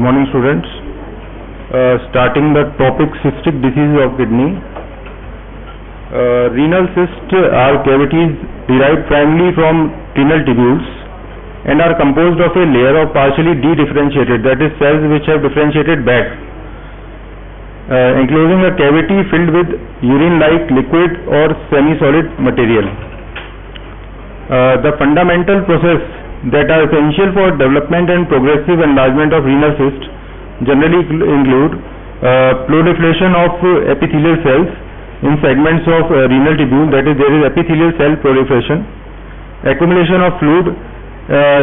morning, students. Starting the topic cystic disease of kidney. Renal cysts are cavities derived primarily from renal tubules and are composed of a layer of partially dedifferentiated, that is, cells which have differentiated back, enclosing a cavity filled with urine-like liquid or semi-solid material. The fundamental process that are essential for development and progressive enlargement of renal cyst generally include proliferation of epithelial cells in segments of renal tubule, that is, there is epithelial cell proliferation, accumulation of fluid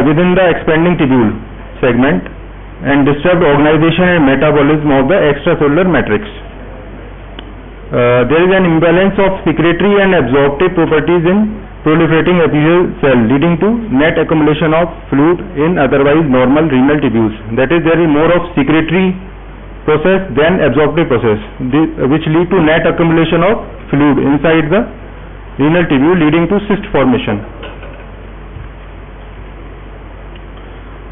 within the expanding tubule segment, and disturbed organization and metabolism of the extracellular matrix. There is an imbalance of secretory and absorptive properties in proliferating epithelial cell, leading to net accumulation of fluid in otherwise normal renal tubules. That is, there is more of secretory process than absorptive process, which lead to net accumulation of fluid inside the renal tubule, leading to cyst formation.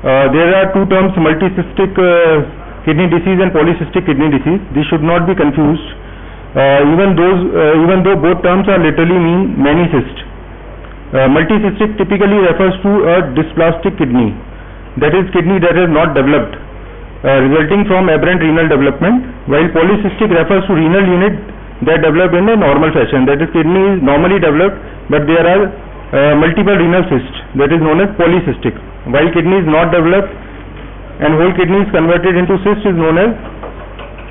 There are two terms, multicystic kidney disease and polycystic kidney disease. These should not be confused, even though both terms are literally mean many cysts. Multicystic typically refers to a dysplastic kidney, that is, kidney that has not developed, resulting from aberrant renal development, while polycystic refers to renal unit that develop in a normal fashion, that is, kidney is normally developed but there are multiple renal cysts, that is known as polycystic, while kidney is not developed and whole kidney is converted into cyst is known as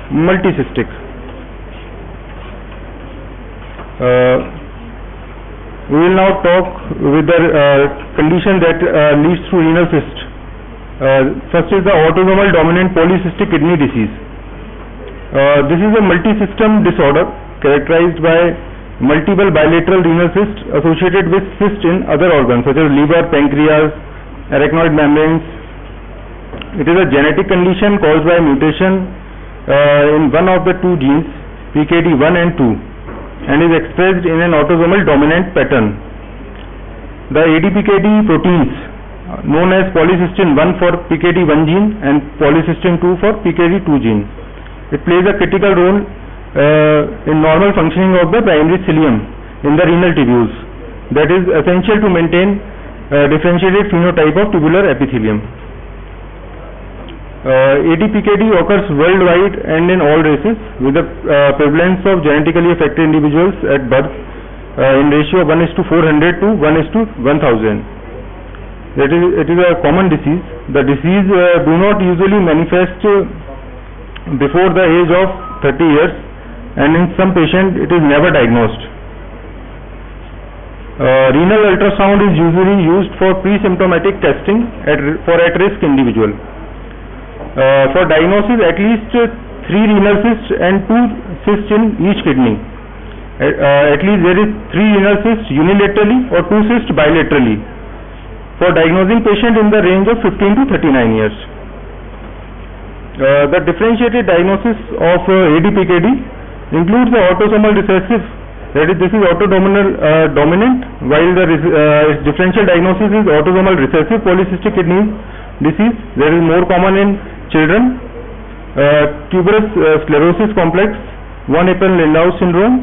multicystic. We will now talk with the condition that leads to renal cyst. First is the autosomal dominant polycystic kidney disease. This is a multisystem disorder characterized by multiple bilateral renal cysts associated with cysts in other organs such as liver, pancreas, arachnoid membranes. It is a genetic condition caused by mutation in one of the two genes, PKD1 and 2. And is expressed in an autosomal dominant pattern. The ADPKD proteins known as polycystin 1 for PKD1 gene and polycystin 2 for PKD2 gene. It plays a critical role in normal functioning of the primary cilium in the renal tubules, that is essential to maintain differentiated phenotype of tubular epithelium. ADPKD occurs worldwide and in all races, with the prevalence of genetically affected individuals at birth in ratio of 1:400 to 1:1000. It is a common disease. The disease do not usually manifest before the age of 30 years, and in some patients it is never diagnosed. Renal ultrasound is usually used for pre-symptomatic testing for at-risk individual. For diagnosis, at least 3 renal cysts and 2 cysts in each kidney. At least there is 3 renal cysts unilaterally or 2 cysts bilaterally. For diagnosing patient in the range of 15 to 39 years. The differentiated diagnosis of ADPKD includes the autosomal recessive, that is, this is autosomal dominant, while the its differential diagnosis is autosomal recessive polycystic kidney disease. That is more common in children. Tuberous sclerosis complex, von Hippel-Lindau syndrome,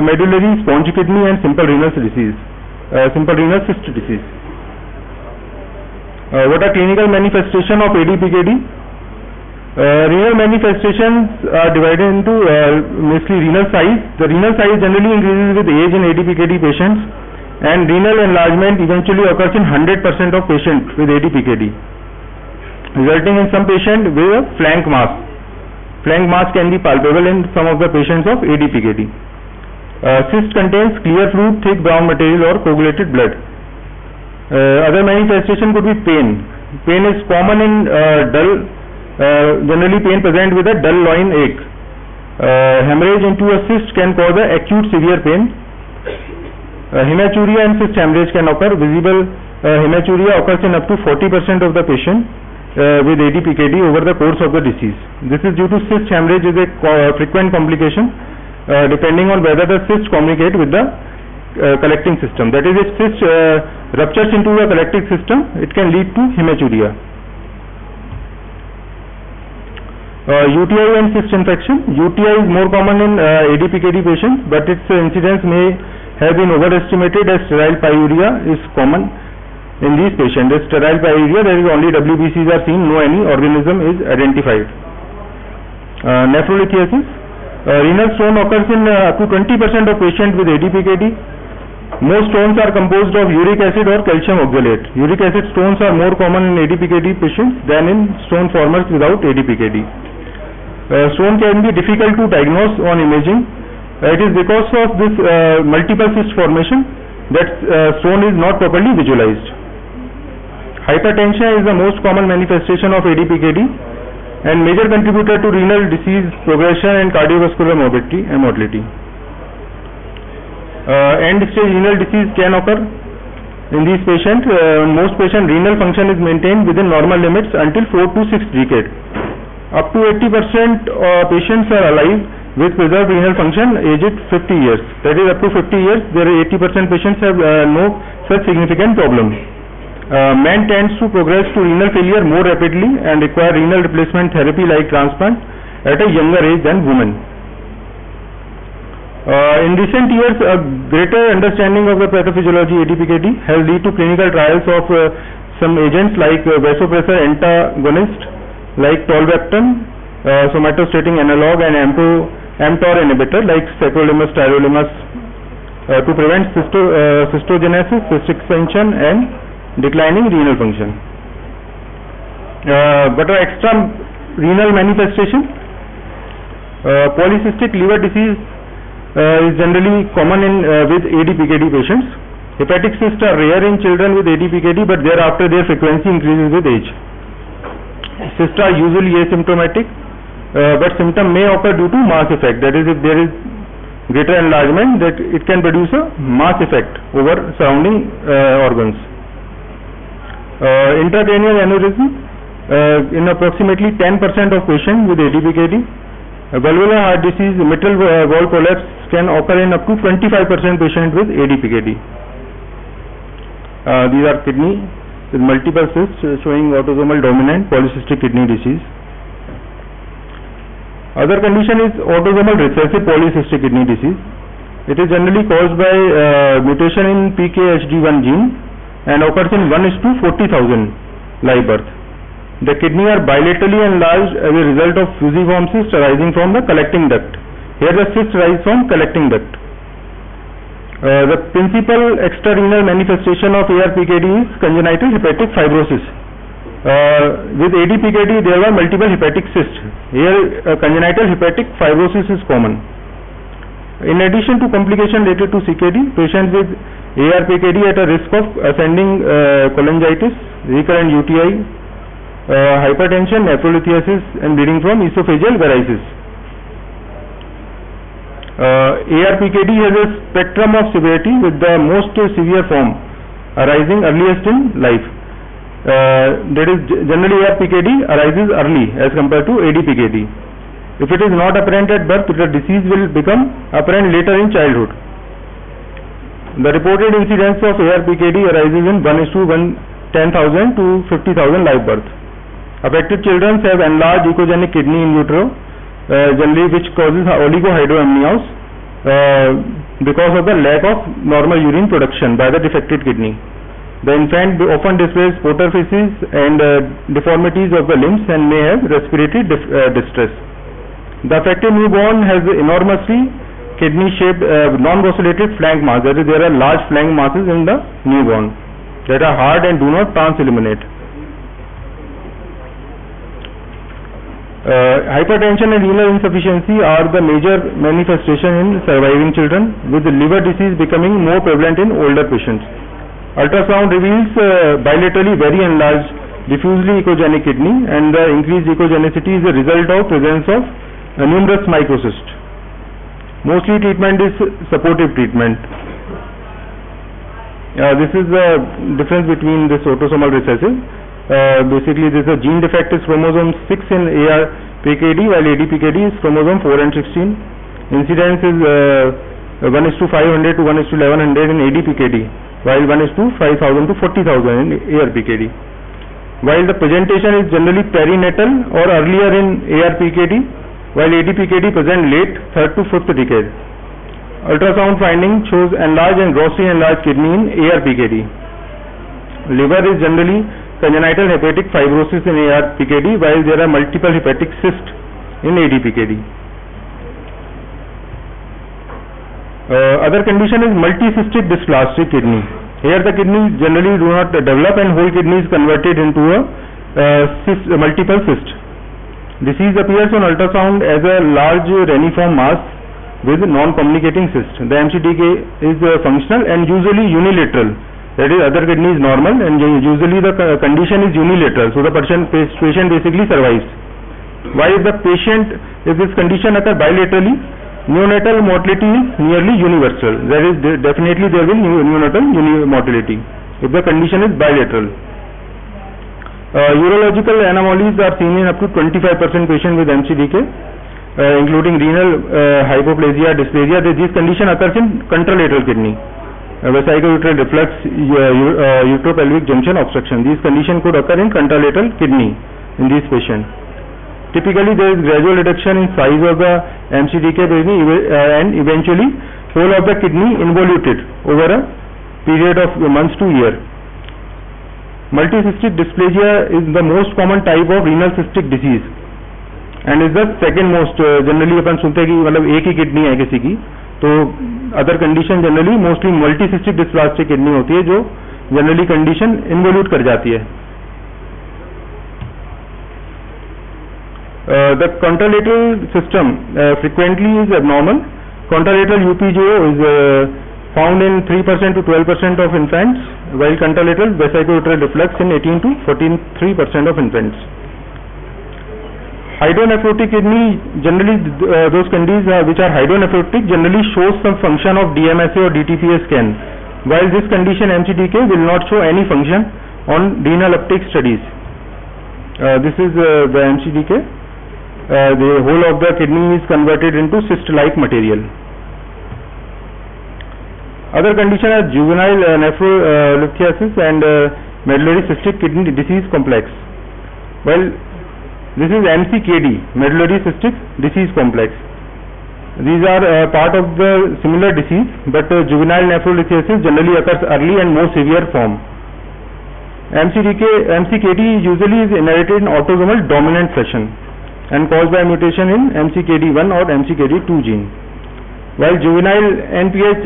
medullary sponge kidney, and simple renal disease, simple renal cyst disease. What are clinical manifestation of ADPKD? Renal manifestations are divided into mostly renal size. The renal size generally increases with age in ADPKD patients, and renal enlargement eventually occurs in 100% of patients with ADPKD, resulting in some patient with a flank mass. Flank mass can be palpable in some of the patients of ADPKD. Cyst contains clear fluid, thick brown material or coagulated blood. Other manifestation could be pain. Pain is common in generally pain present with a dull loin ache. Hemorrhage into a cyst can cause a acute severe pain. Hematuria and cyst hemorrhage can occur. Visible hematuria occurs in up to 40% of the patient with ADPKD over the course of the disease. This is due to cyst hemorrhage is a frequent complication depending on whether the cyst communicate with the collecting system. That is, if cyst ruptures into the collecting system, it can lead to hematuria. UTI and cyst infection. UTI is more common in ADPKD patients, but its incidence may have been overestimated as sterile pyuria is common in these patients. As sterile pyuria, there is only WBCs are seen, no any organism is identified. Nephrolithiasis. Renal stone occurs in up to 20% of patients with ADPKD. Most stones are composed of uric acid or calcium oxalate. Uric acid stones are more common in ADPKD patients than in stone formers without ADPKD. Stone can be difficult to diagnose on imaging. It is because of this multiple cyst formation that stone is not properly visualized. Hypertension is the most common manifestation of ADPKD and major contributor to renal disease progression and cardiovascular morbidity and mortality. End-stage renal disease can occur in these patients. In most patients, renal function is maintained within normal limits until 4 to 6 decades. Up to 80% patients are alive with preserved renal function aged 50 years. That is, up to 50 years, there are 80% patients have no such significant problem. Man tends to progress to renal failure more rapidly and require renal replacement therapy like transplant at a younger age than women. In recent years, a greater understanding of the pathophysiology ADPKD has led to clinical trials of some agents like vasopressor antagonist like tolvaptan, somatostatin analog and mTOR inhibitor like sacrolimus, tyrolimus to prevent cystogenesis, cyst expansion and declining renal function. But extra renal manifestation, polycystic liver disease is generally common in with ADPKD patients. Hepatic cysts are rare in children with ADPKD, but thereafter their frequency increases with age. Cysts are usually asymptomatic, but symptom may occur due to mass effect. That is, if there is greater enlargement, that it can produce a mass effect over surrounding organs. Intracranial aneurysm in approximately 10% of patients with ADPKD. Valvular heart disease, mitral valve collapse can occur in up to 25% patients with ADPKD. These are kidney with multiple cysts showing autosomal dominant polycystic kidney disease. Other condition is autosomal recessive polycystic kidney disease. It is generally caused by mutation in PKHD1 gene and occurs in 1:40,000 live birth. The kidney are bilaterally enlarged as a result of fusiform cyst arising from the collecting duct. Here the cyst rise from collecting duct. The principal extrarenal manifestation of ARPKD is congenital hepatic fibrosis. With ADPKD there were multiple hepatic cysts. Here congenital hepatic fibrosis is common. In addition to complication related to CKD, patients with ARPKD at a risk of ascending cholangitis, recurrent UTI, hypertension, nephrolithiasis and bleeding from esophageal varices. ARPKD has a spectrum of severity with the most severe form arising earliest in life. That is, generally ARPKD arises early as compared to ADPKD. If it is not apparent at birth, the disease will become apparent later in childhood. The reported incidence of ARPKD arises in 1:10,000 to 50,000 live birth. Affected children have enlarged echogenic kidney in utero, generally which causes oligohydramnios because of the lack of normal urine production by the defected kidney. The infant often displays potorphasis and deformities of the limbs and may have respiratory distress. The affected newborn has enormously kidney-shaped non-vacillated flank mass. That is, there are large flank masses in the newborn that are hard and do not trans-eliminate. Hypertension and renal insufficiency are the major manifestation in surviving children, with the liver disease becoming more prevalent in older patients. Ultrasound reveals bilaterally very enlarged diffusely echogenic kidney, and the increased echogenicity is a result of presence of numerous microcysts. Mostly treatment is supportive treatment. This is the difference between this autosomal recessive. Basically, this is a gene defect is chromosome 6 in ARPKD, while ADPKD is chromosome 4 and 16. Incidence is 1:500 to 1:1100 in ADPKD, while 1:5,000 to 40,000 in ARPKD. while the presentation is generally perinatal or earlier in ARPKD, while ADPKD present late 3rd to 5th decade. Ultrasound finding shows enlarged and grossly enlarged kidney in ARPKD. Liver is generally congenital hepatic fibrosis in ARPKD, while there are multiple hepatic cysts in ADPKD. Other condition is multicystic dysplastic kidney. Here the kidneys generally do not develop and whole kidney is converted into a multiple cyst. Disease appears on ultrasound as a large reniform mass with non-communicating cyst. The MCDK is functional and usually unilateral. That is, other kidney is normal and usually the condition is unilateral. So the patient basically survives. Why if this condition occurs bilaterally, neonatal mortality is nearly universal. That is, definitely there will be neonatal mortality if the condition is bilateral. Urological anomalies are seen in up to 25% patients with MCDK, including renal hypoplasia, dysplasia. This condition occurs in contralateral kidney, vesicoureteral reflux, uteropelvic junction obstruction. These conditions could occur in contralateral kidney in these patients. Typically, there is gradual reduction in size of the MCDK baby and eventually whole of the kidney involuted over a period of months to year. Multicystic dysplasia is the most common type of renal cystic disease and is the second most. Generally अपन सुनते हैं कि मतलब एक ही kidney है किसी की, तो other condition generally mostly मल्टीसिस्टिक dysplastic kidney होती है जो जनरली कंडीशन इन्वोल्यूट कर जाती है. The contralateral system frequently is abnormal. Contralateral UP0 is found in 3% to 12% of infants, while contralateral vesicoureteral reflux in 18 to 43% of infants. Hydronephrotic kidney, generally those kidneys which are hydronephrotic generally shows some function of DMSA or DTPA scan, while this condition MCDK will not show any function on renal uptake studies. This is the MCDK. The whole of the kidney is converted into cyst-like material. Other conditions are juvenile nephrolithiasis and medullary cystic kidney disease complex. Well, this is MCKD, medullary cystic disease complex. These are part of the similar disease, but juvenile nephrolithiasis generally occurs early and more severe form. MCKD usually is inherited in autosomal dominant fashion and caused by mutation in MCKD1 or MCKD2 gene, while juvenile NPH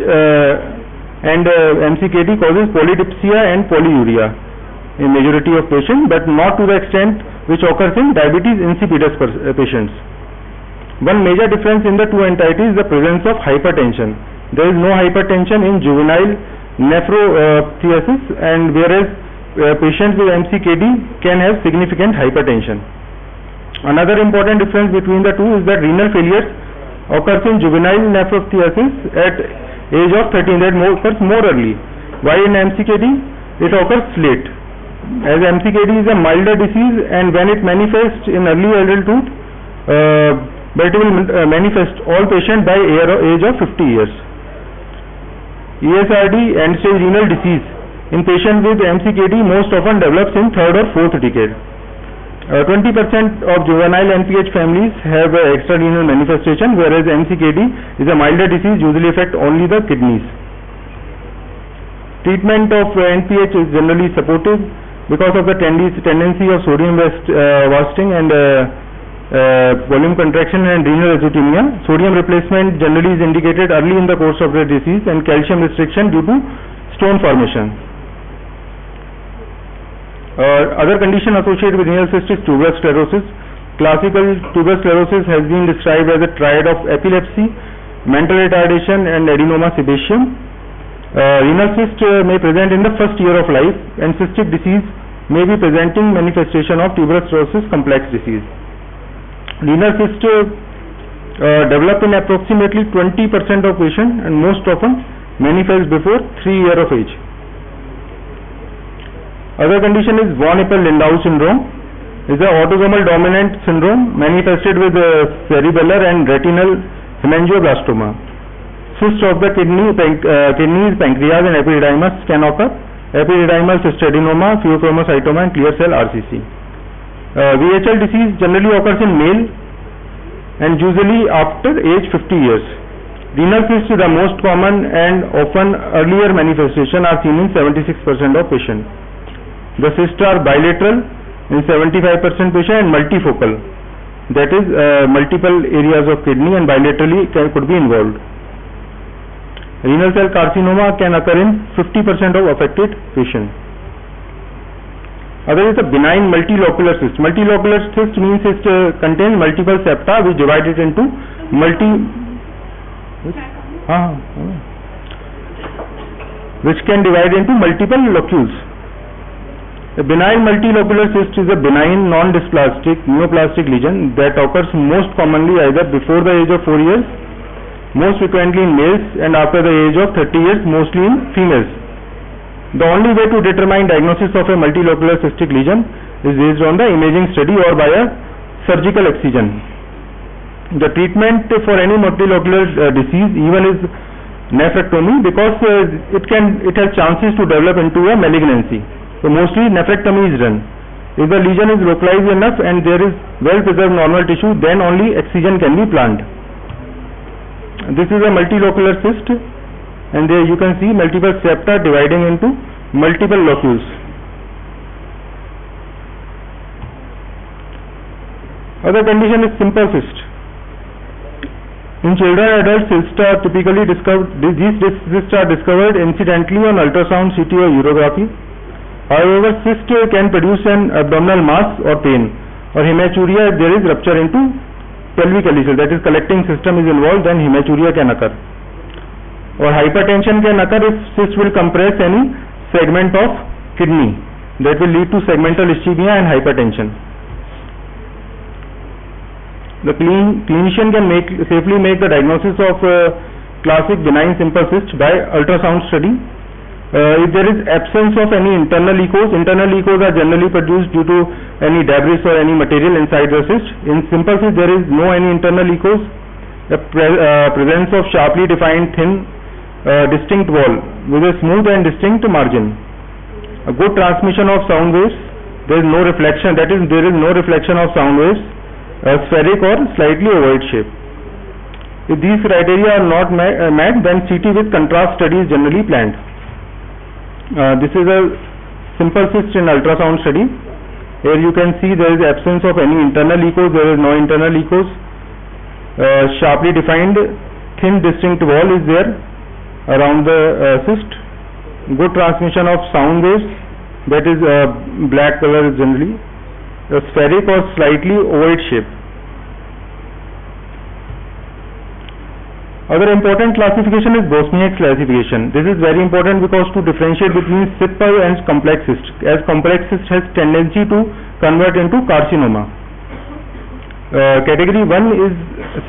and MCKD causes polydipsia and polyuria in majority of patients, but not to the extent which occurs in diabetes insipidus patients. One major difference in the two entities is the presence of hypertension. There is no hypertension in juvenile nephrolithiasis, and whereas patients with MCKD can have significant hypertension. Another important difference between the two is that renal failure occurs in juvenile nephrolithiasis at age of 13, that occurs more early, while in MCKD it occurs late. As MCKD is a milder disease, and when it manifests in early adulthood, but it will manifest all patients by age of 50 years. ESRD, end-stage renal disease, in patients with MCKD most often develops in 3rd or 4th decade. 20% of juvenile NPH families have extrarenal manifestation, whereas MCKD is a milder disease, usually affect only the kidneys. Treatment of NPH is generally supportive because of the tendency of sodium wasting and volume contraction and renal azotemia. Sodium replacement generally is indicated early in the course of the disease, and calcium restriction due to stone formation. Other condition associated with renal cyst is tuberous sclerosis. Classical tuberous sclerosis has been described as a triad of epilepsy, mental retardation and adenoma sebaceum. Renal cyst may present in the first year of life, and cystic disease may be presenting manifestation of tuberous sclerosis complex disease. Renal cyst develop in approximately 20% of patients and most often manifest before 3 years of age. Other condition is von Hippel-Lindau syndrome. Is an autosomal dominant syndrome manifested with cerebellar and retinal hemangioblastoma. Cysts of the kidneys, pancreas and epididymis can occur, epididymal cystadenoma, pheochromocytoma, and clear cell RCC. VHL disease generally occurs in male and usually after age 50 years. Renal cysts, the most common and often earlier manifestation, are seen in 76% of patients. The cysts are bilateral in 75% patient and multifocal, that is multiple areas of kidney and bilaterally could be involved. Renal cell carcinoma can occur in 50% of affected patients. Other is a benign multilocular cyst. Multilocular cyst means it contains multiple septa which divide it into which can divide into multiple locules. A benign multilocular cyst is a benign non-dysplastic neoplastic lesion that occurs most commonly either before the age of 4 years, most frequently in males, and after the age of 30 years, mostly in females. The only way to determine diagnosis of a multilocular cystic lesion is based on the imaging study or by a surgical excision. The treatment for any multilocular disease even is nephrectomy, because it has chances to develop into a malignancy. So mostly nephrectomy is done. If the lesion is localized enough and there is well preserved normal tissue, then only excision can be planned. This is a multilocular cyst, and there you can see multiple septa dividing into multiple locules. Other condition is simple cyst. In children and adults, cysts are typically discovered. These cysts are discovered incidentally on ultrasound, CT, or urography. However, cyst can produce an abdominal mass or pain, or hematuria if there is rupture into pelvic calyces, that is collecting system is involved, then hematuria can occur. Or hypertension can occur if cyst will compress any segment of kidney, that will lead to segmental ischemia and hypertension. The clinician can safely make the diagnosis of classic benign simple cyst by ultrasound study. If there is absence of any internal echoes are generally produced due to any debris or any material inside the cyst. In simple cyst, there is no any internal echoes. The presence of sharply defined thin distinct wall with a smooth and distinct margin. A good transmission of sound waves. There is no reflection. That is, there is no reflection of sound waves. Spheric or slightly ovoid shape. If these criteria are not met, then CT with contrast study is generally planned. This is a simple cyst in ultrasound study. Here you can see there is absence of any internal echoes. There is no internal echoes. Sharply defined thin distinct wall is there around the cyst. Good transmission of sound waves, that is black color is generally. A spheric or slightly ovoid shape. Other important classification is Bosniak classification. This is very important because to differentiate between simple and complex cyst, as complex cyst has tendency to convert into carcinoma. Category 1 is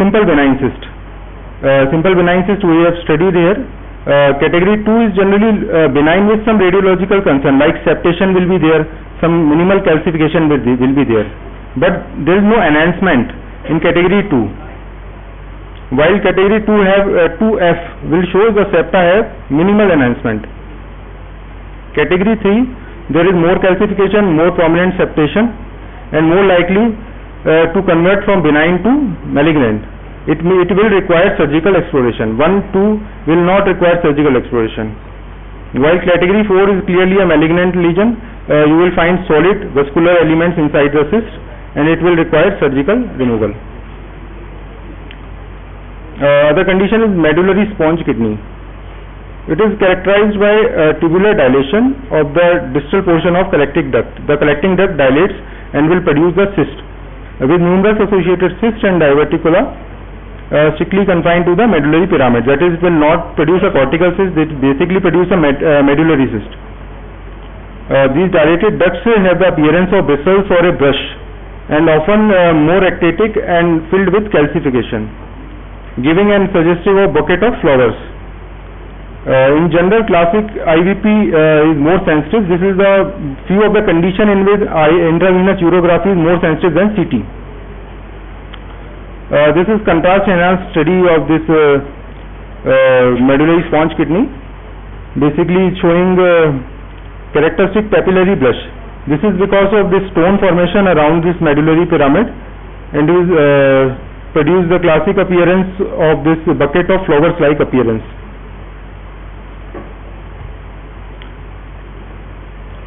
simple benign cyst. Simple benign cyst we have studied here. Category 2 is generally benign with some radiological concern, like septation will be there, some minimal calcification will be there, but there is no enhancement in category 2. While category 2 have 2F will show the septa have minimal enhancement. Category 3, there is more calcification, more prominent septation, and more likely to convert from benign to malignant. It will require surgical exploration. 1, 2 will not require surgical exploration. While category 4 is clearly a malignant lesion, you will find solid vascular elements inside the cyst, and it will require surgical removal. The condition is medullary sponge kidney. It is characterized by tubular dilation of the distal portion of collecting duct. The collecting duct dilates and will produce the cyst, with numerous associated cysts and diverticula strictly confined to the medullary pyramid. That is, it will not produce a cortical cyst, it basically produce a medullary cyst. These dilated ducts have the appearance of bristles or a brush, and often more ectatic and filled with calcification, giving an suggestive of bucket of flowers. In general, classic IVP is more sensitive. This is the few of the condition in which intravenous urography is more sensitive than CT. This is contrast enhanced study of this medullary sponge kidney. Basically showing characteristic papillary blush. This is because of this stone formation around this medullary pyramid, and is produce the classic appearance of this bucket of flowers-like appearance.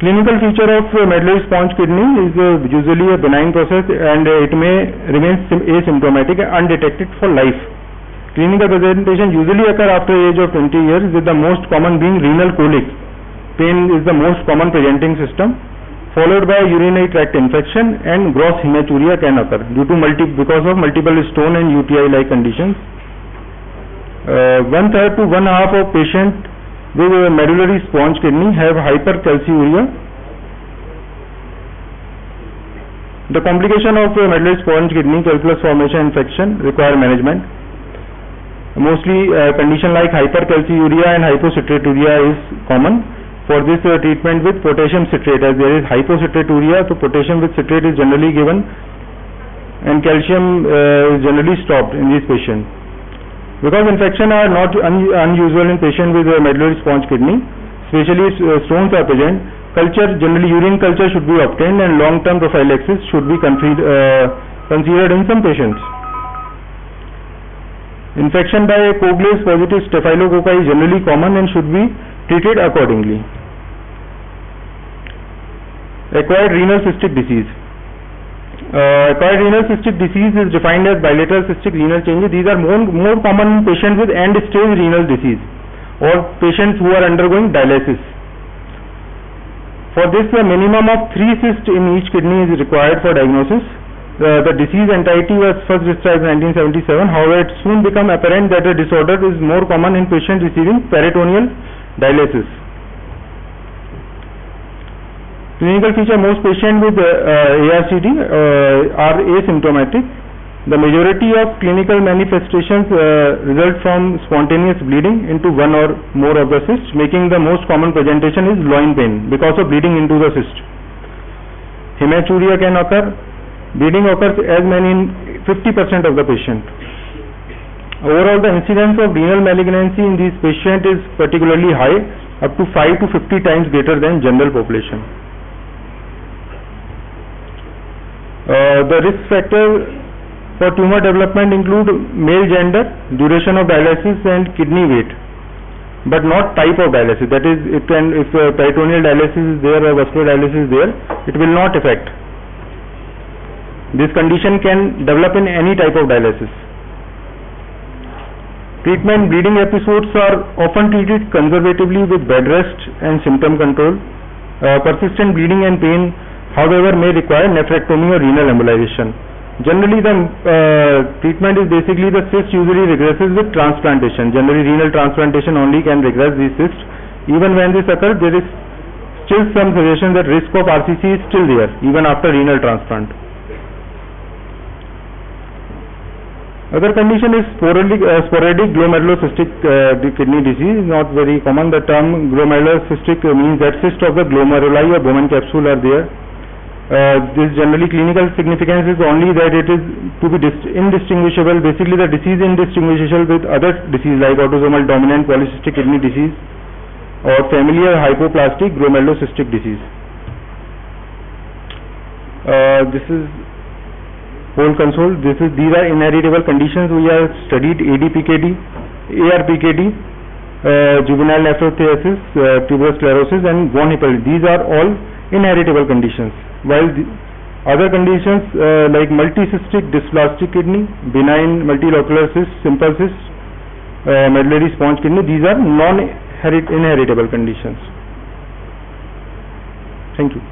Clinical feature of medullary sponge kidney is usually a benign process, and it may remain asymptomatic and undetected for life. Clinical presentation usually occur after the age of 20 years, with the most common being renal colic. Pain is the most common presenting system, followed by urinary tract infection, and gross hematuria can occur due to because of multiple stone and UTI-like conditions. 1/3 to 1/2 of patients with medullary sponge kidney have hypercalciuria. The complication of medullary sponge kidney, calculus formation, infection require management. Mostly condition like hypercalciuria and hypocitraturia is common. For this treatment with potassium citrate, as there is hypocitraturia, so potassium with citrate is generally given, and calcium is generally stopped in these patients. Because infection are not unusual in patients with medullary sponge kidney, especially stones are present, culture, generally urine culture should be obtained, and long-term prophylaxis should be considered in some patients. Infection by Coagulase positive staphylococci is generally common and should be treated accordingly. Acquired renal cystic disease. Acquired renal cystic disease is defined as bilateral cystic renal changes. These are more common in patients with end-stage renal disease or patients who are undergoing dialysis. For this, a minimum of 3 cysts in each kidney is required for diagnosis. The disease entirety was first described in 1977. However, it soon became apparent that the disorder is more common in patients receiving peritoneal dialysis. Clinical feature: most patients with ARCD are asymptomatic. The majority of clinical manifestations result from spontaneous bleeding into one or more of the cysts, making the most common presentation is loin pain because of bleeding into the cyst. Hematuria can occur. Bleeding occurs as many in 50% of the patient. Overall, the incidence of renal malignancy in these patients is particularly high, up to 5 to 50 times greater than general population. The risk factor for tumor development include male gender, duration of dialysis, and kidney weight, but not type of dialysis. That is, if peritoneal dialysis is there or vascular dialysis is there, it will not affect. This condition can develop in any type of dialysis. Treatment: bleeding episodes are often treated conservatively with bed rest and symptom control. Persistent bleeding and pain, however, may require nephrectomy or renal embolization. Generally, the treatment is basically the cyst usually regresses with transplantation. Generally, renal transplantation only can regress these cysts. Even when this occurs, there is still some suggestion that risk of RCC is still there even after renal transplant. Other condition is sporadic glomerulocystic kidney disease. Not very common. The term glomerulocystic means that cysts of the glomeruli or Bowman capsule are there. This generally clinical significance is only that it is to be indistinguishable. Basically, the disease indistinguishable with other disease like autosomal dominant polycystic kidney disease or familial hypoplastic glomerulocystic disease. This is whole console. These are inheritable conditions. We have studied ADPKD, ARPKD, juvenile nephrothesis, tuberous sclerosis, and von Hippel. These are all inheritable conditions. While the other conditions like multicystic dysplastic kidney, benign multilocular cyst, simple cyst, medullary sponge kidney, these are non-inheritable conditions. Thank you.